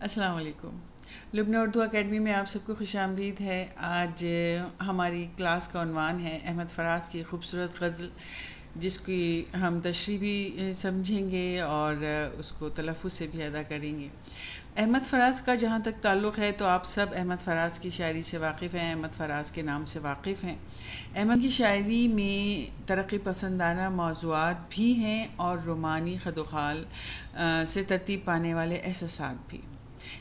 السلام علیکم۔ لبنہ اردو اکیڈمی میں آپ سب کو خوش آمدید ہے۔ آج ہماری کلاس کا عنوان ہے احمد فراز کی خوبصورت غزل، جس کی ہم تشریح بھی سمجھیں گے اور اس کو تلفظ سے بھی ادا کریں گے۔ احمد فراز کا جہاں تک تعلق ہے تو آپ سب احمد فراز کی شاعری سے واقف ہیں، احمد فراز کے نام سے واقف ہیں۔ احمد کی شاعری میں ترقی پسندانہ موضوعات بھی ہیں اور رومانی خد و خال سے ترتیب پانے والے احساسات بھی۔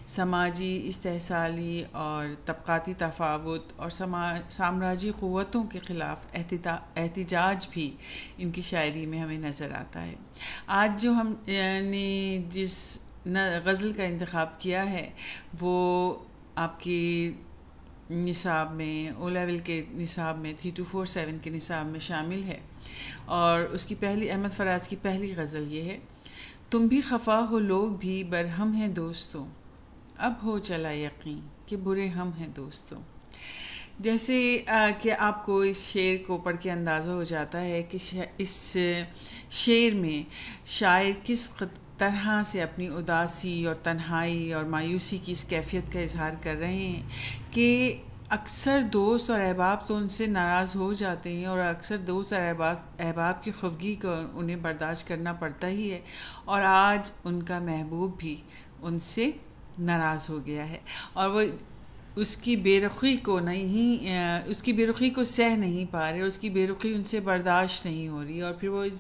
سماجی، استحصالی اور طبقاتی تفاوت اور سامراجی قوتوں کے خلاف احتجاج بھی ان کی شاعری میں ہمیں نظر آتا ہے۔ آج جو ہم نے جس غزل کا انتخاب کیا ہے وہ آپ کی نصاب میں، او لیول کے نصاب میں 3247 کے نصاب میں شامل ہے، اور اس کی پہلی، احمد فراز کی پہلی غزل یہ ہے: تم بھی خفا ہو، لوگ بھی برہم ہیں دوستوں، اب ہو چلا یقین کہ برے ہم ہیں دوستوں۔ جیسے کہ آپ کو اس شعر کو پڑھ کے اندازہ ہو جاتا ہے کہ اس شعر میں شاعر کس طرح سے اپنی اداسی اور تنہائی اور مایوسی کی اس کیفیت کا اظہار کر رہے ہیں کہ اکثر دوست اور احباب تو ان سے ناراض ہو جاتے ہیں، اور اکثر دوست اور احباب کی خفگی کو انہیں برداشت کرنا پڑتا ہی ہے، اور آج ان کا محبوب بھی ان سے ناراض ہو گیا ہے، اور وہ اس کی بے رخی کو سہ نہیں پا رہے، اس کی بے رخی ان سے برداشت نہیں ہو رہی، اور پھر وہ اس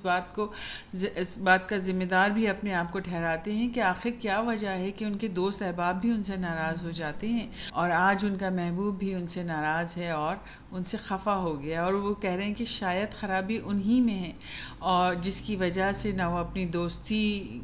بات کا ذمہ دار بھی اپنے آپ کو ٹھہراتے ہیں کہ آخر کیا وجہ ہے کہ ان کے دوست احباب بھی ان سے ناراض ہو جاتے ہیں، اور آج ان کا محبوب بھی ان سے ناراض ہے اور ان سے خفا ہو گیا، اور وہ کہہ رہے ہیں کہ شاید خرابی انہی میں ہے، اور جس کی وجہ سے نہ وہ اپنی دوستی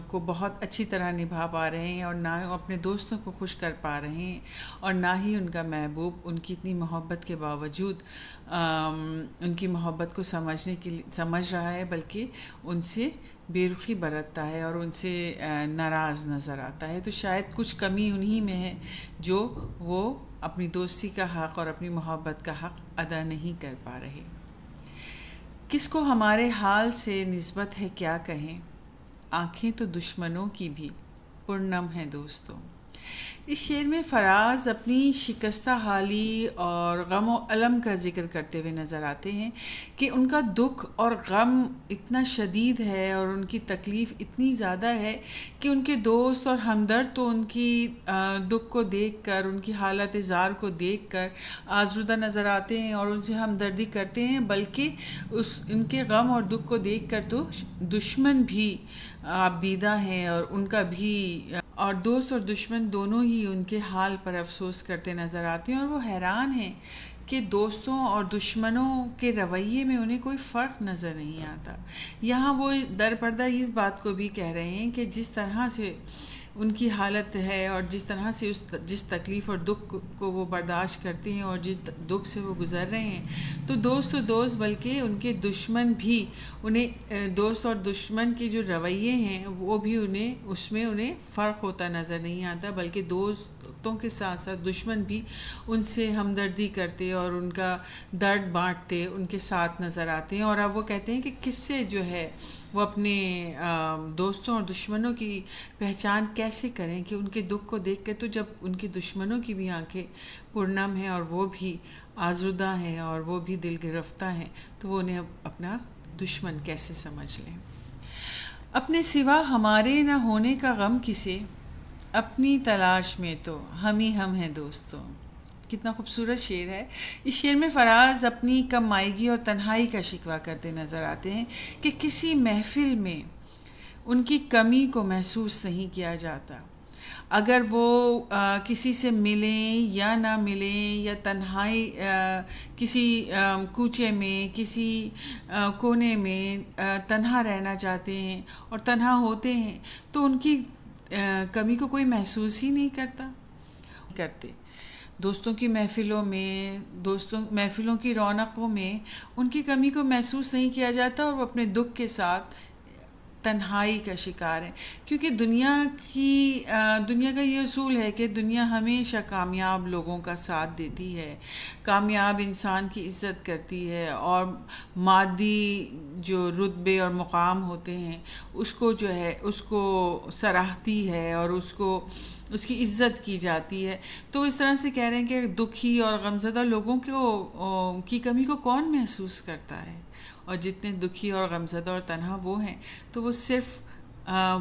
کو بہت اچھی طرح نبھا پا رہے ہیں، اور نہ وہ اپنے دوستوں کو خوش کر پا رہے ہیں، اور نہ ہی ان کا محبوب ان کی اتنی محبت کے باوجود ان کی محبت کو سمجھ رہا ہے، بلکہ ان سے بے رخی برتتا ہے اور ان سے ناراض نظر آتا ہے۔ تو شاید کچھ کمی انہی میں ہے جو وہ اپنی دوستی کا حق اور اپنی محبت کا حق ادا نہیں کر پا رہے۔ کس کو ہمارے حال سے نسبت ہے کیا کہیں، آنکھیں تو دشمنوں کی بھی پرنم ہیں دوستوں۔ اس شعر میں فراز اپنی شکستہ حالی اور غم و الم کا ذکر کرتے ہوئے نظر آتے ہیں کہ ان کا دکھ اور غم اتنا شدید ہے اور ان کی تکلیف اتنی زیادہ ہے کہ ان کے دوست اور ہمدرد تو ان کی دکھ کو دیکھ کر، ان کی حالت زار کو دیکھ کر آزردہ نظر آتے ہیں اور ان سے ہمدردی کرتے ہیں، بلکہ ان کے غم اور دکھ کو دیکھ کر تو دشمن بھی آبدیدہ ہیں، اور ان کا بھی، اور دوست اور دشمن دونوں ہی ان کے حال پر افسوس کرتے نظر آتے ہیں، اور وہ حیران ہیں کہ دوستوں اور دشمنوں کے رویے میں انہیں کوئی فرق نظر نہیں آتا۔ یہاں وہ درپردہ اس بات کو بھی کہہ رہے ہیں کہ جس طرح سے ان کی حالت ہے اور جس طرح سے جس تکلیف اور دکھ کو وہ برداشت کرتے ہیں اور جس دکھ سے وہ گزر رہے ہیں، تو دوست بلکہ ان کے دشمن بھی دوست اور دشمن کے جو رویے ہیں وہ بھی اس میں انہیں فرق ہوتا نظر نہیں آتا، بلکہ دوستوں کے ساتھ ساتھ دشمن بھی ان سے ہمدردی کرتے اور ان کا درد بانٹتے ان کے ساتھ نظر آتے ہیں۔ اور اب وہ کہتے ہیں کہ کس سے جو ہے وہ اپنے دوستوں اور دشمنوں کی پہچان کیسے کریں، کہ ان کے دکھ کو دیکھ کر تو جب ان کے دشمنوں کی بھی آنکھیں پرنم ہیں اور وہ بھی آزردہ ہیں اور وہ بھی دل گرفتہ ہیں، تو وہ انہیں اپنا دشمن کیسے سمجھ لیں۔ اپنے سوا ہمارے نہ ہونے کا غم کسے، اپنی تلاش میں تو ہم ہی ہم ہیں دوستوں۔ کتنا خوبصورت شعر ہے۔ اس شعر میں فراز اپنی کم مائگی اور تنہائی کا شکوہ کرتے نظر آتے ہیں کہ کسی محفل میں ان کی کمی کو محسوس نہیں کیا جاتا، اگر وہ کسی سے ملیں یا نہ ملیں یا تنہائی کسی کوچے میں، کسی کونے میں تنہا رہنا چاہتے ہیں اور تنہا ہوتے ہیں، تو ان کی کمی کو کوئی محسوس ہی نہیں کرتے۔ دوستوں کی محفلوں کی رونقوں میں ان کی کمی کو محسوس نہیں کیا جاتا، اور وہ اپنے دکھ کے ساتھ تنہائی کا شکار ہیں، کیونکہ دنیا کا یہ اصول ہے کہ دنیا ہمیشہ کامیاب لوگوں کا ساتھ دیتی ہے، کامیاب انسان کی عزت کرتی ہے، اور مادی جو رتبے اور مقام ہوتے ہیں اس کو جو ہے اس کو سراہتی ہے اور اس کی عزت کی جاتی ہے۔ تو اس طرح سے کہہ رہے ہیں کہ دکھی اور غمزدہ لوگوں کی کمی کو کون محسوس کرتا ہے، اور جتنے دکھی اور غمزدہ اور تنہا وہ ہیں تو وہ صرف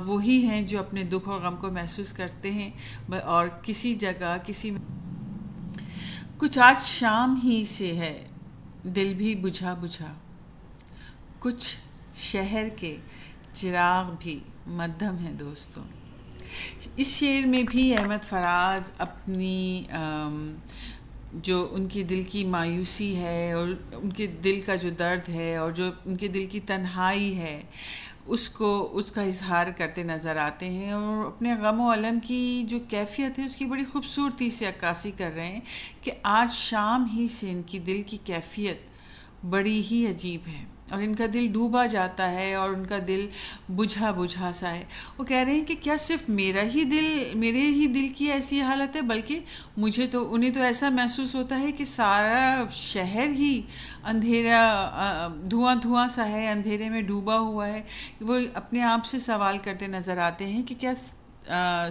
وہی ہیں جو اپنے دکھ اور غم کو محسوس کرتے ہیں، اور کسی جگہ کچھ آج شام ہی سے ہے دل بھی بجھا بجھا، کچھ شہر کے چراغ بھی مدھم ہیں دوستوں۔ اس شعر میں بھی احمد فراز اپنی جو ان کی دل کی مایوسی ہے اور ان کے دل کا جو درد ہے اور جو ان کے دل کی تنہائی ہے اس کا اظہار کرتے نظر آتے ہیں، اور اپنے غم و الم کی جو کیفیت ہے اس کی بڑی خوبصورتی سے عکاسی کر رہے ہیں کہ آج شام ہی سے ان کی دل کی کیفیت بڑی ہی عجیب ہے، اور ان کا دل ڈوبا جاتا ہے اور ان کا دل بجھا بجھا سا ہے۔ وہ کہہ رہے ہیں کہ کیا صرف میرے ہی دل کی ایسی حالت ہے، بلکہ انہیں تو ایسا محسوس ہوتا ہے کہ سارا شہر ہی اندھیرا دھواں سا ہے، اندھیرے میں ڈوبا ہوا ہے۔ وہ اپنے آپ سے سوال کرتے نظر آتے ہیں کہ کیا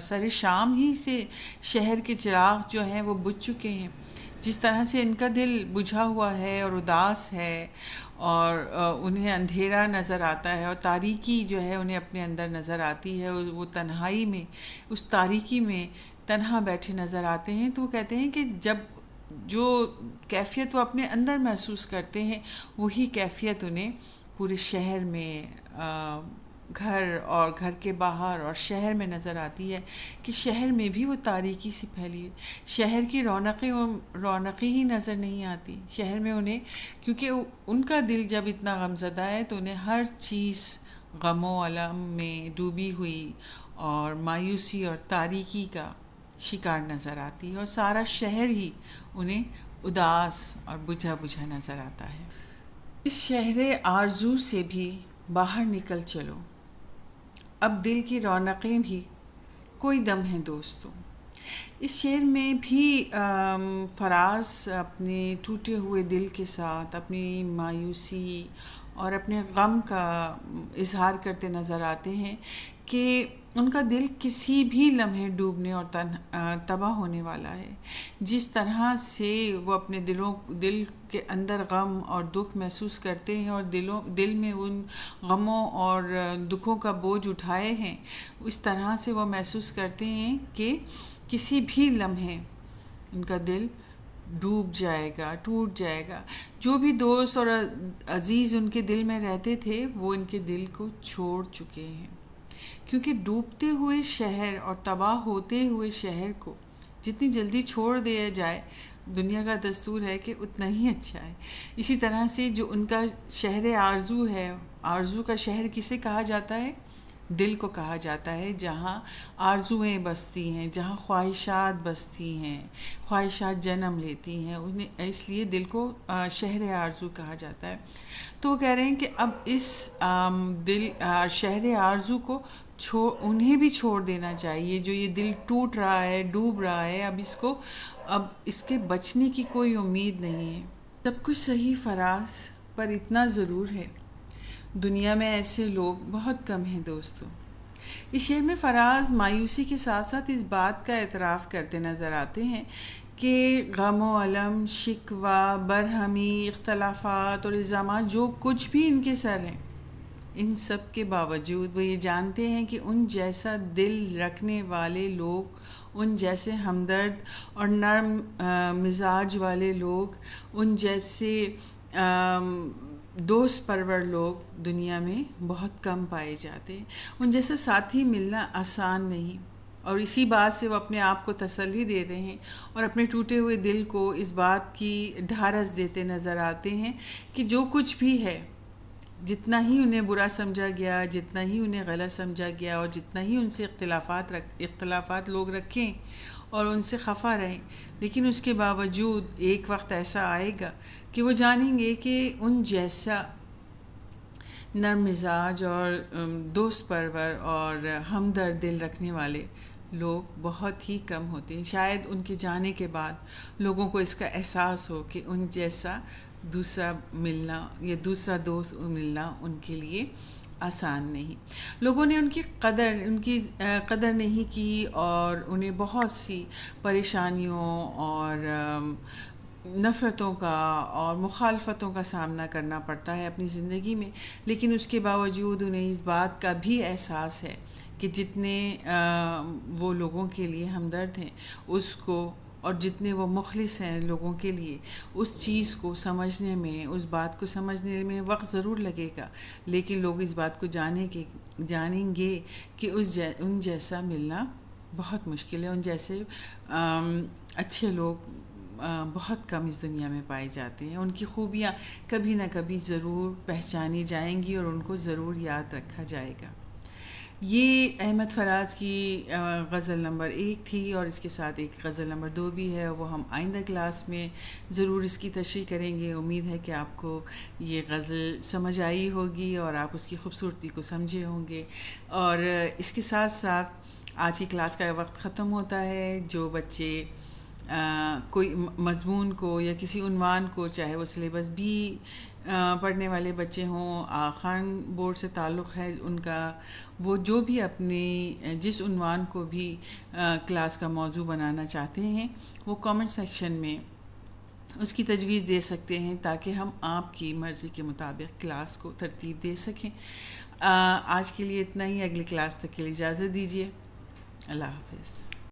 سر شام ہی سے شہر کے چراغ جو ہیں وہ بجھ چکے ہیں، جس طرح سے ان کا دل بجھا ہوا ہے اور اداس ہے، اور انہیں اندھیرا نظر آتا ہے اور تاریکی جو ہے انہیں اپنے اندر نظر آتی ہے، اور وہ تنہائی میں اس تاریکی میں تنہا بیٹھے نظر آتے ہیں۔ تو وہ کہتے ہیں کہ جب جو کیفیت وہ اپنے اندر محسوس کرتے ہیں وہی کیفیت انہیں پورے شہر میں گھر اور گھر کے باہر اور شہر میں نظر آتی ہے، کہ شہر میں بھی وہ تاریکی سی پھیلی ہے، شہر کی رونقیں ہی نظر نہیں آتی شہر میں انہیں، کیونکہ ان کا دل جب اتنا غمزدہ ہے تو انہیں ہر چیز غم و الم میں ڈوبی ہوئی اور مایوسی اور تاریکی کا شکار نظر آتی ہے، اور سارا شہر ہی انہیں اداس اور بجھا بجھا نظر آتا ہے۔ اس شہر آرزو سے بھی باہر نکل چلو، اب دل کی رونقیں بھی کوئی دم ہیں دوستوں۔ اس شعر میں بھی فراز اپنے ٹوٹے ہوئے دل کے ساتھ اپنی مایوسی اور اپنے غم کا اظہار کرتے نظر آتے ہیں کہ ان کا دل کسی بھی لمحے ڈوبنے اور تباہ ہونے والا ہے۔ جس طرح سے وہ اپنے دل کے اندر غم اور دکھ محسوس کرتے ہیں اور دل میں ان غموں اور دکھوں کا بوجھ اٹھائے ہیں، اس طرح سے وہ محسوس کرتے ہیں کہ کسی بھی لمحے ان کا دل ڈوب جائے گا، ٹوٹ جائے گا۔ جو بھی دوست اور عزیز ان کے دل میں رہتے تھے وہ ان کے دل کو چھوڑ چکے ہیں، کیونکہ ڈوبتے ہوئے شہر اور تباہ ہوتے ہوئے شہر کو جتنی جلدی چھوڑ دیا جائے دنیا کا دستور ہے کہ اتنا ہی اچھا ہے۔ اسی طرح سے جو ان کا شہر آرزو ہے، آرزو کا شہر کسے کہا جاتا ہے؟ دل کو کہا جاتا ہے، جہاں آرزویں بستی ہیں، جہاں خواہشات بستی ہیں، خواہشات جنم لیتی ہیں، اس لیے دل کو شہر آرزو کہا جاتا ہے۔ تو وہ کہہ رہے ہیں کہ اب اس شہر آرزو کو انہیں بھی چھوڑ دینا چاہیے، جو یہ دل ٹوٹ رہا ہے، ڈوب رہا ہے، اب اس کے بچنے کی کوئی امید نہیں ہے۔ سب کچھ صحیح فراز، پر اتنا ضرور ہے دنیا میں ایسے لوگ بہت کم ہیں دوستوں۔ اس شعر میں فراز مایوسی کے ساتھ ساتھ اس بات کا اعتراف کرتے نظر آتے ہیں کہ غم و الم، شکوہ، برہمی، اختلافات اور الزامات جو کچھ بھی ان کے سر ہیں، ان سب کے باوجود وہ یہ جانتے ہیں کہ ان جیسا دل رکھنے والے لوگ، ان جیسے ہمدرد اور نرم مزاج والے لوگ، ان جیسے دوست پرور لوگ دنیا میں بہت کم پائے جاتے ہیں۔ ان جیسا ساتھی ملنا آسان نہیں، اور اسی بات سے وہ اپنے آپ کو تسلی دے رہے ہیں اور اپنے ٹوٹے ہوئے دل کو اس بات کی ڈھارس دیتے نظر آتے ہیں کہ جو کچھ بھی ہے، جتنا ہی انہیں برا سمجھا گیا، جتنا ہی انہیں غلط سمجھا گیا، اور جتنا ہی ان سے اختلافات لوگ رکھیں اور ان سے خفا رہیں، لیکن اس کے باوجود ایک وقت ایسا آئے گا کہ وہ جانیں گے کہ ان جیسا نرم مزاج اور دوست پرور اور ہمدرد دل رکھنے والے لوگ بہت ہی کم ہوتے ہیں. شاید ان کے جانے کے بعد لوگوں کو اس کا احساس ہو کہ ان جیسا دوسرا ملنا یا دوسرا دوست ملنا ان کے لیے آسان نہیں. لوگوں نے ان کی قدر نہیں کی اور انہیں بہت سی پریشانیوں اور نفرتوں کا اور مخالفتوں کا سامنا کرنا پڑتا ہے اپنی زندگی میں، لیکن اس کے باوجود انہیں اس بات کا بھی احساس ہے کہ جتنے وہ لوگوں کے لیے ہمدرد ہیں اس کو، اور جتنے وہ مخلص ہیں لوگوں کے لیے، اس چیز کو سمجھنے میں، اس بات کو سمجھنے میں وقت ضرور لگے گا، لیکن لوگ اس بات کو جانیں گے کہ ان جیسا ملنا بہت مشکل ہے. ان جیسے اچھے لوگ بہت کم اس دنیا میں پائے جاتے ہیں. ان کی خوبیاں کبھی نہ کبھی ضرور پہچانی جائیں گی اور ان کو ضرور یاد رکھا جائے گا. یہ احمد فراز کی غزل نمبر 1 تھی، اور اس کے ساتھ ایک غزل نمبر 2 بھی ہے، وہ ہم آئندہ کلاس میں ضرور اس کی تشریح کریں گے. امید ہے کہ آپ کو یہ غزل سمجھ آئی ہوگی اور آپ اس کی خوبصورتی کو سمجھے ہوں گے. اور اس کے ساتھ ساتھ آج کی کلاس کا وقت ختم ہوتا ہے. جو بچے کوئی مضمون کو یا کسی عنوان کو، چاہے وہ سلیبس بھی پڑھنے والے بچے ہوں، خان بورڈ سے تعلق ہے ان کا، وہ جو بھی اپنی جس عنوان کو بھی کلاس کا موضوع بنانا چاہتے ہیں، وہ کامنٹ سیکشن میں اس کی تجویز دے سکتے ہیں تاکہ ہم آپ کی مرضی کے مطابق کلاس کو ترتیب دے سکیں. آج کے لیے اتنا ہی. اگلی کلاس تک کے لیے اجازت دیجیے. اللہ حافظ.